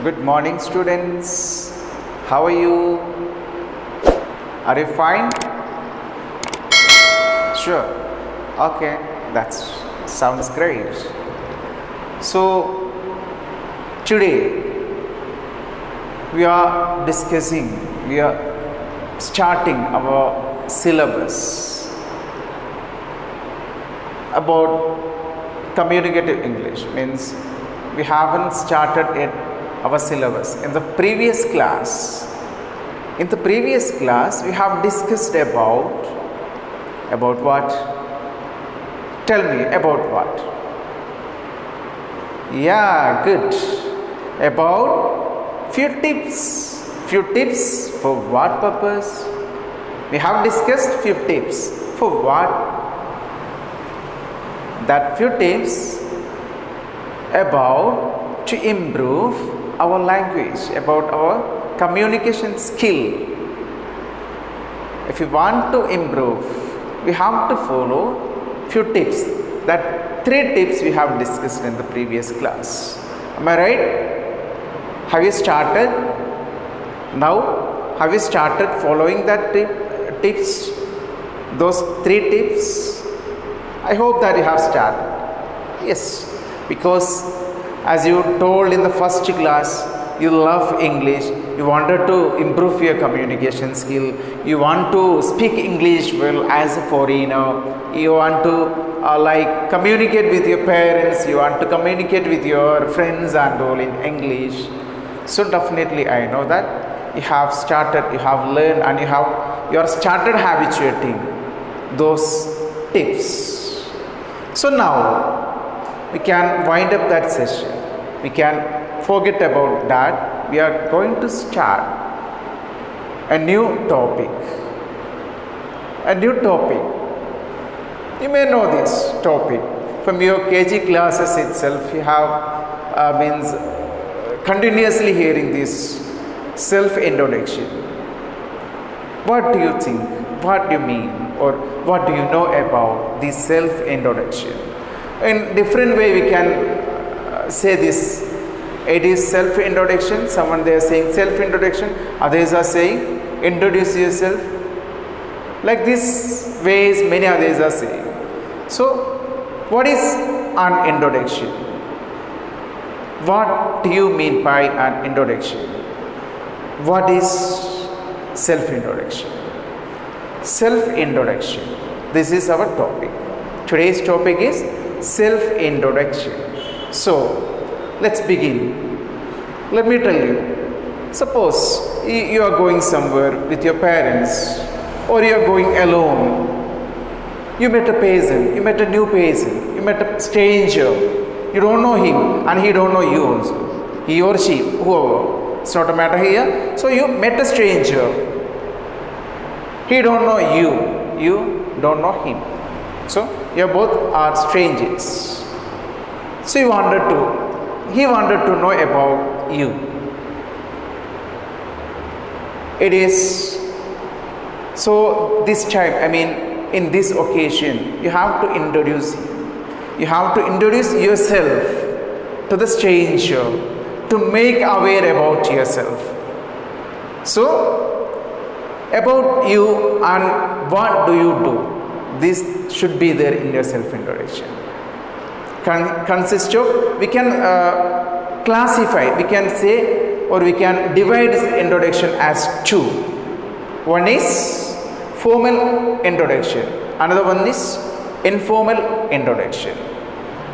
Good morning, students. How are you? Are you fine? Sure. Okay, that sounds great. So, today we are starting our syllabus about communicative English. Means we haven't started yet our syllabus. In the previous class, we have discussed about what? Tell me about what? Yeah, good. About few tips. Few tips for what purpose? We have discussed few tips for what? That few tips about to improve our language, about our communication skill. If you want to improve, we have to follow few tips. That 3 tips we have discussed in the previous class. Am I right? Have you started? Now, have you started following that tips? Those 3 tips? I hope that you have started. Yes, because as you told in the first class, you love English, you wanted to improve your communication skill, you want to speak English well as a foreigner, you want to communicate with your parents, you want to communicate with your friends and all in English. So definitely I know that you have started, you have learned, and you have started habituating those tips. So now we can wind up that session. We can forget about that. We are going to start a new topic. A new topic. You may know this topic from your KG classes itself. You have continuously hearing this self-introduction. What do you think? What do you mean? Or what do you know about this self-introduction? In different way we can say this. It is self-introduction. Someone they are saying self-introduction. Others are saying introduce yourself. Like this ways many others are saying. So what is an introduction? What do you mean by an introduction? What is self-introduction? Self-introduction. This is our topic. Today's topic is self-introduction. So let's begin. Let me tell you. Suppose you are going somewhere with your parents, or you are going alone. You met a person, you met a new person, you met a stranger. You don't know him and he don't know you also. He or she, whoever. It's not a matter here. So you met a stranger. He don't know you. You don't know him. So you both are strangers. So he wanted to know about you. It is so this time, in this occasion, you have to introduce yourself to the stranger, to make aware about yourself. So about you and what do you do, this should be there in your self-introduction. Consist of, we can classify, we can say, or we can divide this introduction as 2. One is formal introduction, another one is informal introduction.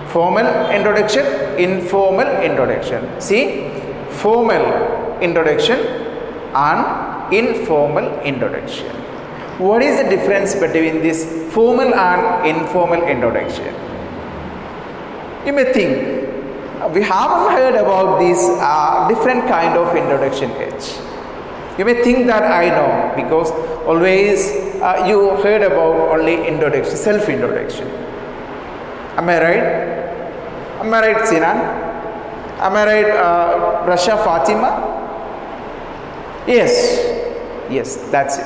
Formal introduction, informal introduction. See, formal introduction and informal introduction. What is the difference between this formal and informal introduction? You may think, we haven't heard about this different kind of introduction yet. You may think that I know, because always you heard about only introduction, self-introduction. Am I right? Am I right, Sinan? Am I right, Rasha Fatima? Yes, that's it.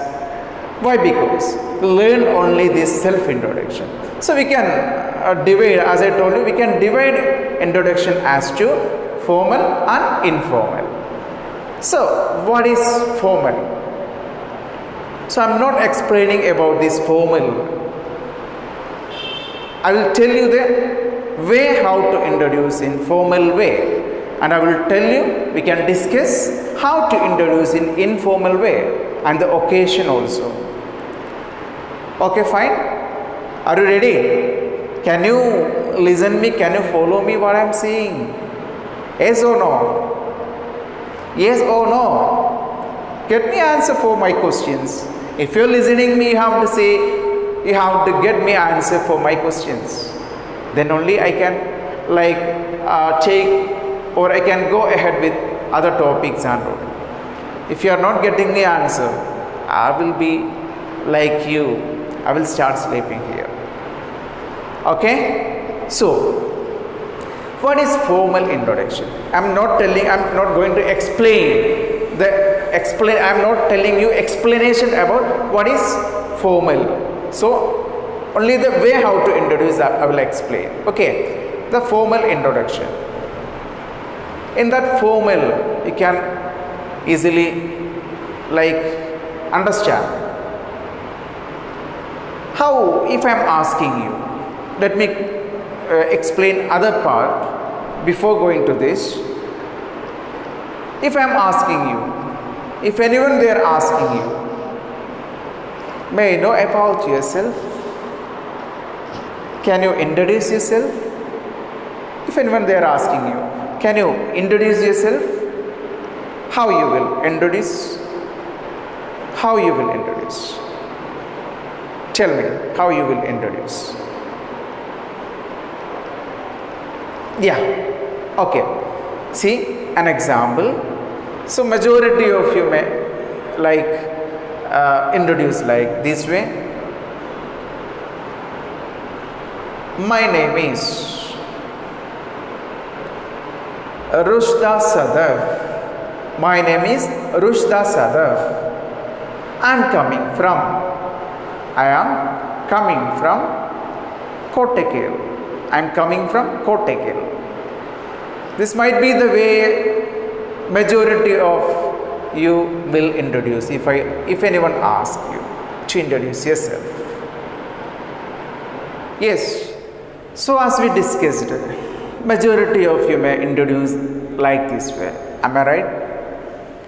Why? Because we learn only this self-introduction. So we can divide, as I told you, we can divide introduction as to formal and informal. So, what is formal? So, I am not explaining about this formal. I will tell you the way how to introduce in formal way, and I will tell you we can discuss how to introduce in informal way and the occasion also. Okay, fine. Are you ready? Can you listen me? Can you follow me what I am saying? Yes or no? Yes or no? Get me answer for my questions. If you are listening me, you have to say, you have to get me answer for my questions. Then only I can take, or I can go ahead with other topics and all. If you are not getting the answer, I will be like you. I will start sleeping here. Okay? So, what is formal introduction? I am not going to explain I am not telling you explanation about what is formal. So, only the way how to introduce that I will explain. Okay, the formal introduction. In that formal, you can easily understand. How, if I am asking you, let me explain other part before going to this. If I am asking you, if anyone there asking you, may I know about yourself? Can you introduce yourself? If anyone there asking you, can you introduce yourself? How you will introduce? How you will introduce? Tell me how you will introduce. Yeah, okay. See an example. So majority of you may introduce like this way. My name is Rushda Sadav. My name is Rushda Sadav. I am coming from Contextual. I am coming from Contextual. This might be the way majority of you will introduce if anyone asks you to introduce yourself. Yes. So as we discussed, majority of you may introduce like this way. Am I right?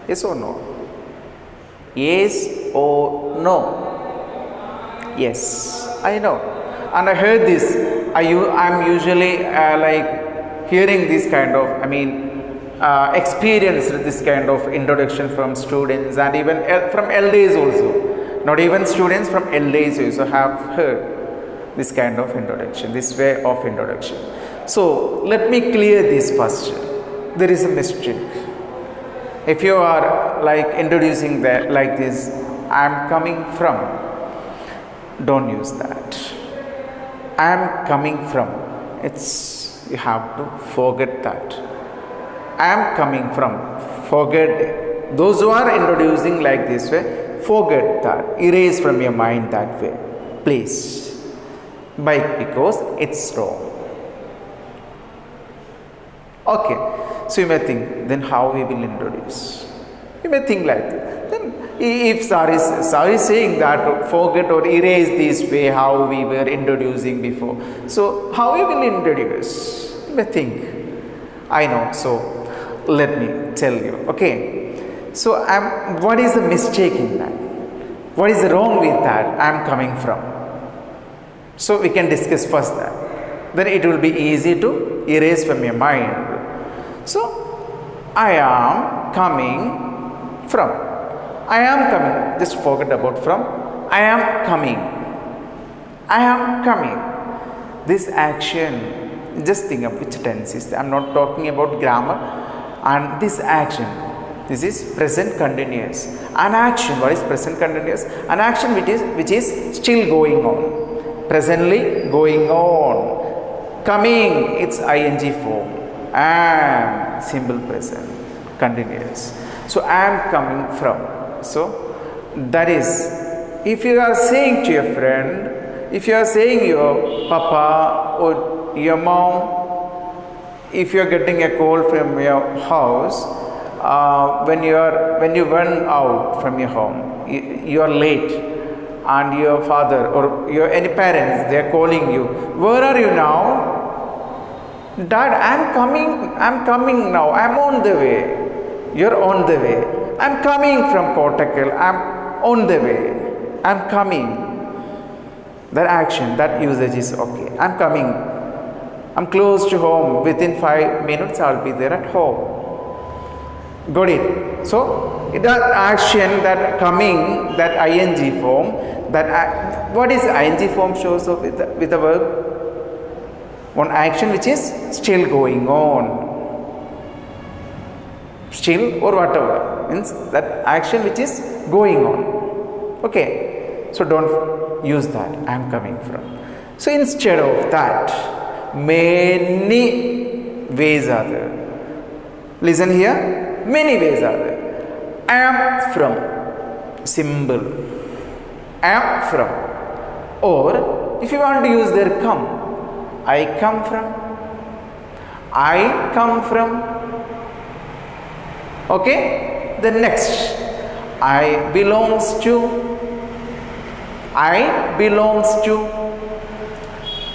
Yes or no? Yes or no? Yes, I know. And I heard this. I am usually hearing this kind of, experience this kind of introduction from students and even from elders also. Not even students, from elders also have heard this kind of introduction, this way of introduction. So, let me clear this first. There is a mistake. If you are introducing that like this, I am coming from, don't use that. I am coming from. You have to forget that. I am coming from. Forget. Those who are introducing like this way, forget that. Erase from your mind that way. Please. Because it's wrong. Okay. So you may think, then how we will introduce? You may think like that. Then if Sari is saying that forget or erase this way how we were introducing before. So how we will introduce? You may think. I know. So let me tell you. Okay. So what is the mistake in that? What is wrong with that? I am coming from. So we can discuss first that. Then it will be easy to erase from your mind. So I am coming from. I am coming. Just forget about from. I am coming. I am coming. This action, just think of which tense is. I am not talking about grammar. And this action, this is present continuous. An action, what is present continuous? An action which is still going on. Presently going on. Coming, it's ing form. Am, simple present, continuous. So I am coming from. So that is, if you are saying to your friend, if you are saying your papa or your mom, if you are getting a call from your house, when you went out from your home, you are late, and your father or your any parents, they are calling you. Where are you now? Dad, I'm coming now. I'm on the way. You're on the way. I'm coming from Kottakkal. I'm on the way. I'm coming. That action, that usage is okay. I'm coming. I'm close to home. Within 5 minutes, I'll be there at home. Got it? So, that action, that coming, that ing form, what is ing form shows up with the verb? One action which is still going on. Still or whatever. Means that action which is going on. Okay. So, don't use that. I am coming from. So, instead of that, many ways are there. Listen here. Many ways are there. I am from. Symbol. I am from. Or if you want to use their come, I come from. I come from. Okay. The next, I belongs to. I belongs to.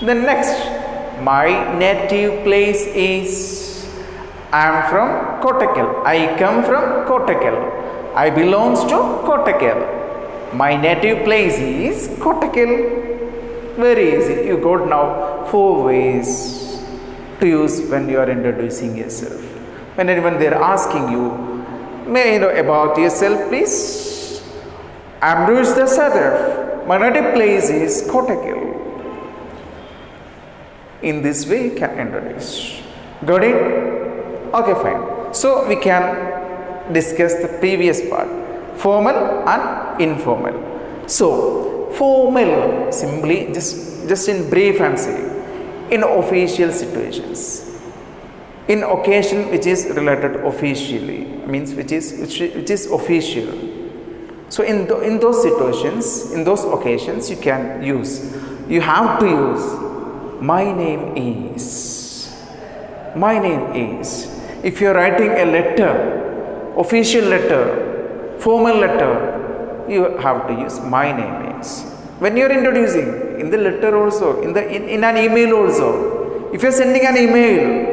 The next, my native place is. I am from Kottakkal. I come from Kottakkal. I belongs to Kottakkal. My native place is Kottakkal. Very easy. You got now 4 ways to use when you are introducing yourself. When anyone they are asking you, may I know about yourself, please? I am Rush the Sadaf. My native place is Kottakkal. In this way, you can introduce. Got it? Okay, fine. So, we can discuss the previous part, formal and informal. So, formal, simply, just in brief I am saying, in official situations, in occasion which is related officially, means which is official. So, in those situations, in those occasions, you can use, you have to use, my name is, my name is. If you are writing a letter, official letter, formal letter, you have to use my name is. When you are introducing, in the letter also, in an email also, if you are sending an email,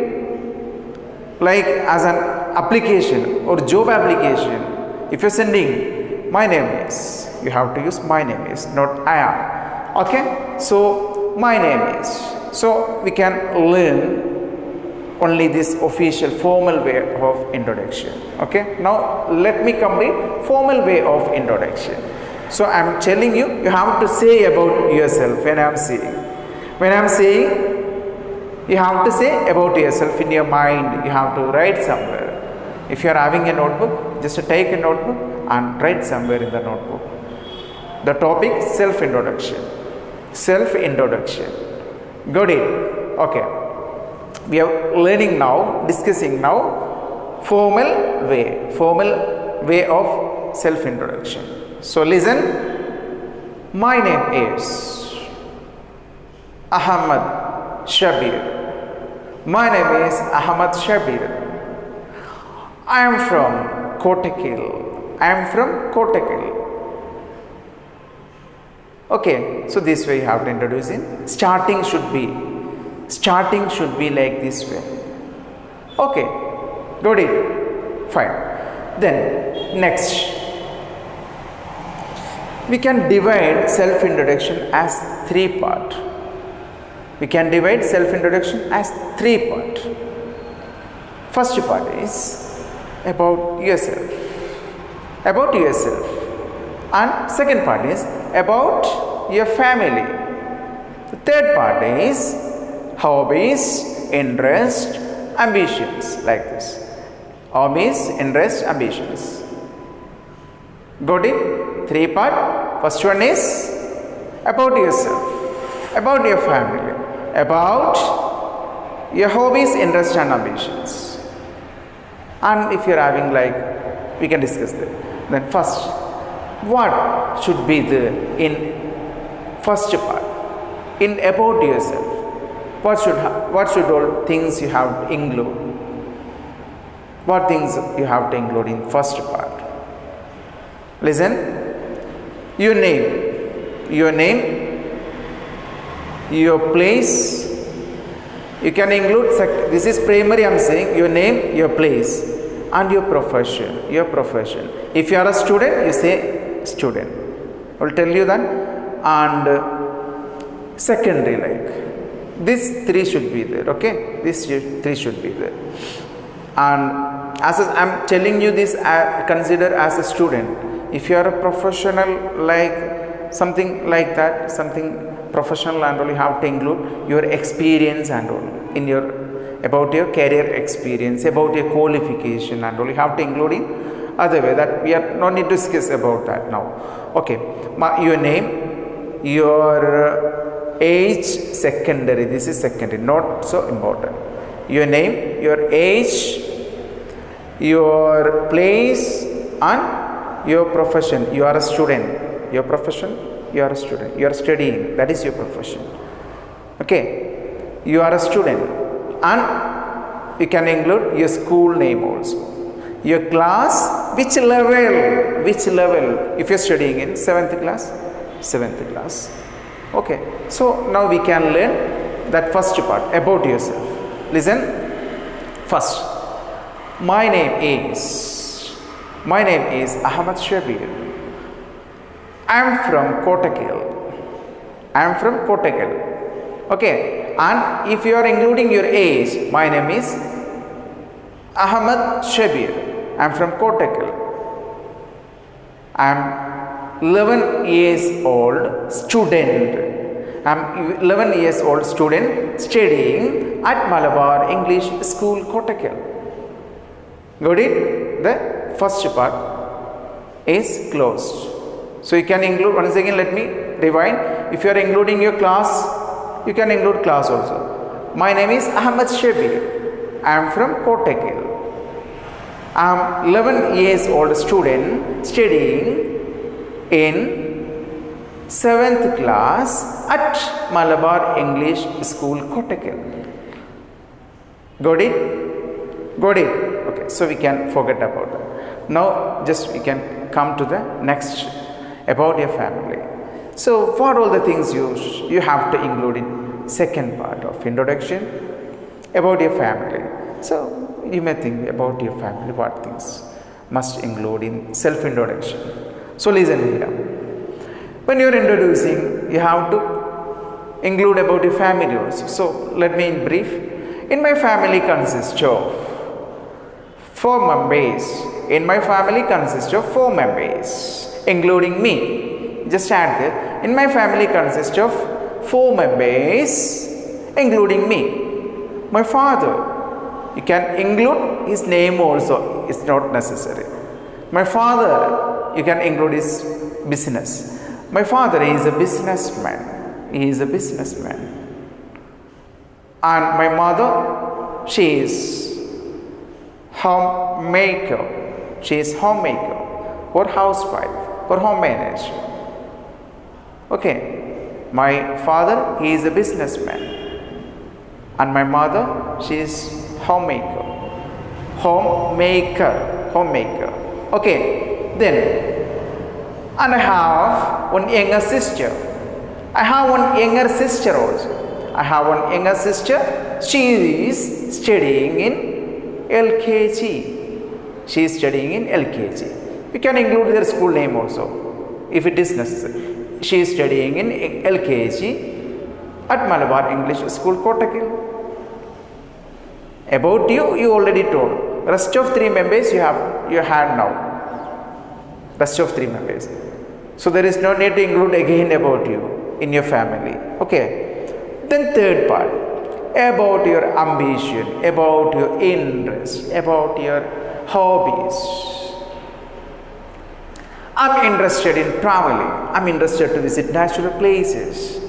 like as an application or job application, if you are sending, my name is, you have to use my name is, not I am. Okay? So, my name is. So, we can learn only this official formal way of introduction. Okay, now let me complete formal way of introduction. So I am telling you, you have to say about yourself when I am saying. When I am saying, you have to say about yourself in your mind. You have to write somewhere. If you are having a notebook, just take a notebook and write somewhere in the notebook. The topic, self-introduction. Self-introduction. Got it? Okay. We are learning now, discussing now, formal way of self-introduction. So listen, my name is Ahmad Shabir. My name is Ahmad Shabir. I am from Kottakkal. I am from Kottakkal. Okay, so this way you have to introduce in. Starting should be like this way. Okay, got it? Fine. Then next, we can divide self-introduction as 3 parts. We can divide self-introduction as 3 parts. First part is about yourself. About yourself. And second part is about your family. The third part is hobbies, interests, ambitions, like this. Hobbies, interests, ambitions. Got it? 3 part. First one is about yourself, about your family, about your hobbies, interests and ambitions. And if you are having like, we can discuss that. Then first, what should be there in first part? In about yourself, what should all things you have to include? What things you have to include in first part? Listen. Your name, your place. You can include, this is primary I am saying, your name, your place, and your profession. If you are a student, you say student. I will tell you that. And secondary, like these three should be there, okay? These three should be there. And as I am telling you this, consider as a student. If you are a professional, like something like that, something professional, and all, you have to include your experience and all in your, about your career experience, about your qualification and all, you have to include in other way. That we are no need to discuss about that now. Okay, your name, your age, secondary. This is secondary, not so important. Your name, your age, your place, and your profession. You are a student. Your profession, you are a student. You are studying. That is your profession. Okay. You are a student. And you can include your school name also. Your class, which level? If you are studying in 7th class. Okay. So now we can learn that first part about yourself. Listen. First, my name is Ahmad Shabir. I am from Contextual. Okay, and if you are including your age, my name is Ahmad Shabir. I am from Contextual. I am 11 years old student. I am 11 years old student studying at Malabar English School, Contextual. Got it? The first part is closed. So you can include, once again let me rewind. If you are including your class, you can include class also. My name is Ahmad Shabir. I am from Contextual. I am 11 years old student studying in 7th class at Malabar English School, Contextual. Got it? Okay, so we can forget about that. Now just we can come to the next, about your family. So what all the things you have to include in second part of introduction about your family. So you may think about your family, what things must include in self introduction. So listen here. When you are introducing, you have to include about your family also. So let me in brief. In my family consists of 4 members. Including me. Just add there. In my family consists of 4 members, including me. My father, you can include his name also, it's not necessary. My father, you can include his business. My father is a businessman. He is a businessman. And my mother, she is homemaker. She is homemaker or housewife or home manager. Okay. My father, he is a businessman. And my mother, she is homemaker. Okay. Then, and I have one younger sister. I have one younger sister also. I have one younger sister. She is studying in LKG. She is studying in LKG. You can include their school name also, if it is necessary. She is studying in LKG at Malabar English School, Contextual. About you already told. Rest of 3 members you had now. Rest of 3 members. So there is no need to include again about you in your family. Okay. Then third part, about your ambition, about your interest, about your hobbies. I'm interested in traveling. I'm interested to visit natural places.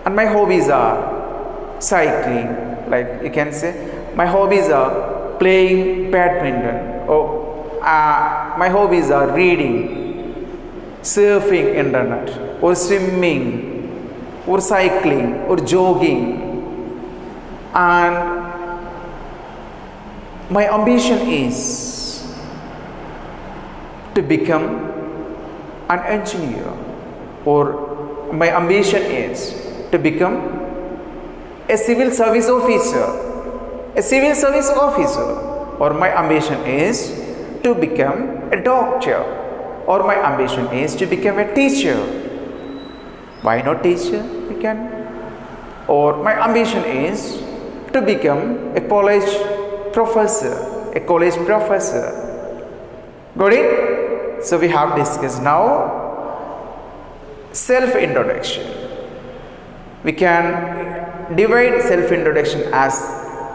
And my hobbies are cycling, like you can say. My hobbies are playing badminton. Or my hobbies are reading, surfing internet, or swimming, or cycling, or jogging. And my ambition is to become an engineer, or my ambition is to become a civil service officer, or my ambition is to become a doctor, or my ambition is to become a teacher. Why not teacher? You can. Or my ambition is to become a college professor. Got it? So we have discussed now self-introduction. We can divide self-introduction as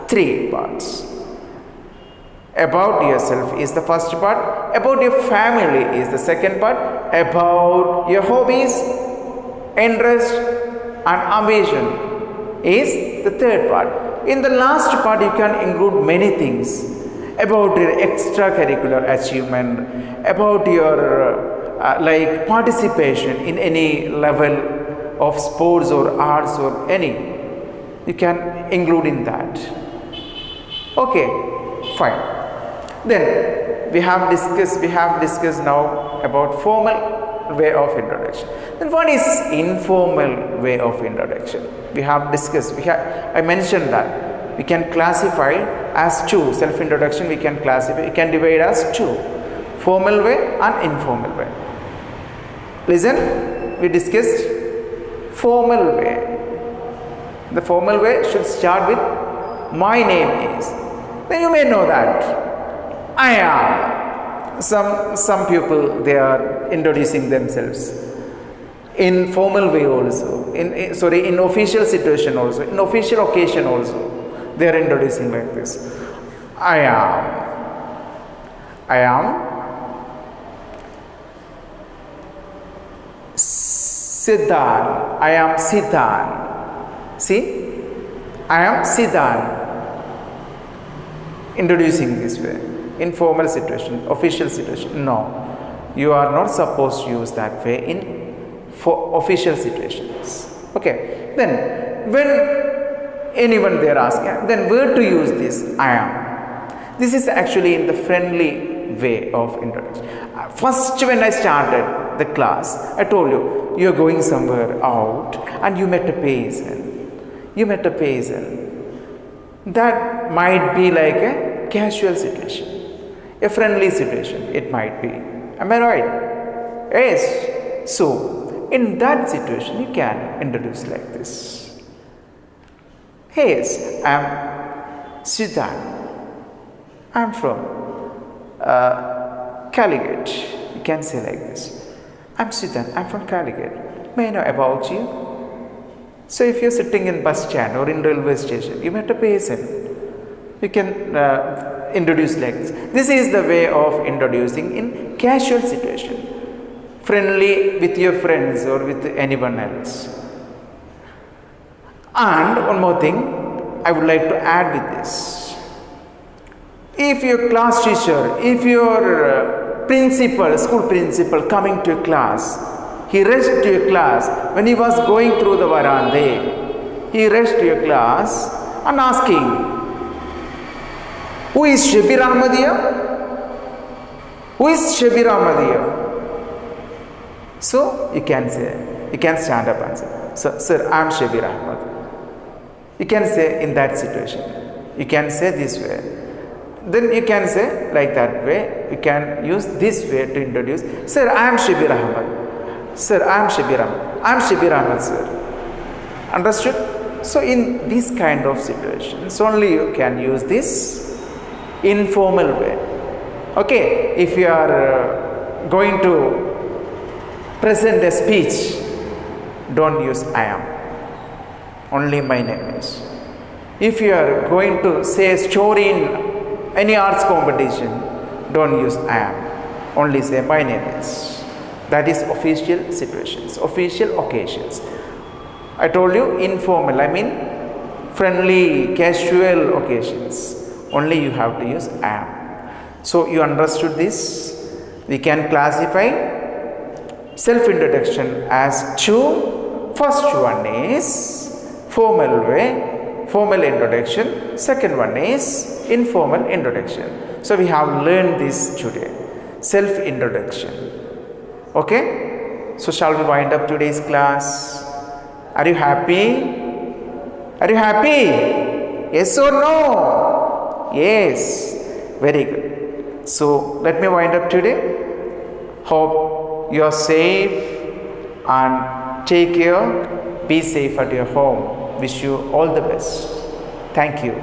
3 parts. About yourself is the first part, about your family is the second part, about your hobbies, interest and ambition is the third part. In the last part you can include many things about your extracurricular achievement, about your like participation in any level of sports or arts or any. You can include in that. Okay, fine. Then we have discussed now about formal way of introduction. Then what is informal way of introduction? We have discussed, I mentioned that we can classify as 2. Self-introduction we can divide as 2. Formal way and informal way. Listen, we discussed formal way. The formal way should start with my name is. Then you may know that I am. Some people, they are introducing themselves in formal way also, in official situation also, in official occasion also, they are introducing like this. I am Siddhan. I am Siddhan. See, I am Siddhan. Introducing this way. In formal situation, official situation, no, you are not supposed to use that way for official situations. Okay, then when anyone there asking, then where to use this I am? This is actually in the friendly way of introduction. First, when I started the class, I told you, you are going somewhere out and you met a peasant. That might be like a casual situation. A friendly situation, it might be. Am I right? Yes. So, in that situation, you can introduce like this. Yes, I am Siddhan. I am from Calicut. You can say like this. I am Siddhan. I am from Calicut. May I know about you? So, if you are sitting in bus stand or in railway station, you met a person. You can introduce like this. This is the way of introducing in casual situation, friendly with your friends or with anyone else. And one more thing I would like to add with this. If your class teacher, if your school principal coming to your class, he rushed to your class when he was going through the veranda, he rushed to your class and asking, who is Shabir Ahmadiyya? Who is Shabir Ahmadiyya? So you can say, you can stand up and say, sir, I am Shabir Ahmad. You can say in that situation. You can say this way. Then you can say like that way. You can use this way to introduce, sir, I am Shabir Ahmad. Sir, I am Shabir Ahmad. I am Shabir Ahmad, sir. Understood? So in this kind of situations, only you can use this informal way. Okay, if you are going to present a speech, don't use I am. Only my name is. If you are going to say a story in any arts competition, don't use I am. Only say my name is. That is official situations, official occasions. I told you informal, I mean friendly, casual occasions. Only you have to use I am. So you understood this? We can classify self-introduction as 2. First one is formal way formal introduction, second one is informal introduction. So we have learned this today, self introduction. Okay, so shall we wind up today's class? Are you happy? Are you happy? Yes or no? Yes, very good. So let me wind up today. Hope you are safe and take care. Be safe at your home. Wish you all the best. Thank you.